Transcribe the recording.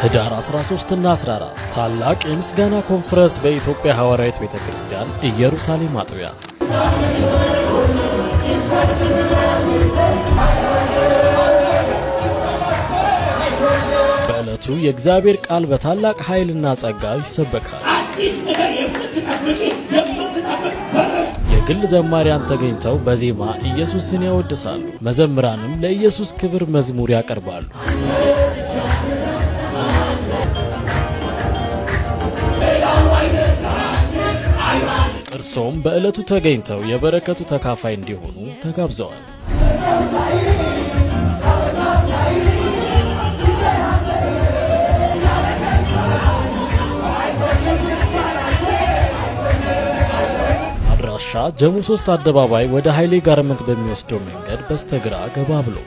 ህዳር 13 እና 14 ታላቅ የምስጋና ኮንፈረንስ በኢትዮጵያ ሐዋርያዊት ቤተክርስቲያን ኢየሩሳሌም አጥቢያ። በዕለቱ የእግዚአብሔር ቃል በታላቅ ኃይልና ጸጋ ይሰበካል። የግል ዘማሪያን ተገኝተው በዜማ ኢየሱስን ያወድሳሉ። መዘምራንም ለኢየሱስ ክብር መዝሙር ያቀርባሉ። እርሶም በዕለቱ ተገኝተው የበረከቱ ተካፋይ እንዲሆኑ ተጋብዘዋል። አድራሻ ጀሙ 3 አደባባይ ወደ ኃይሌ ጋርመንት በሚወስደው መንገድ በስተግራ ገባ ብሎ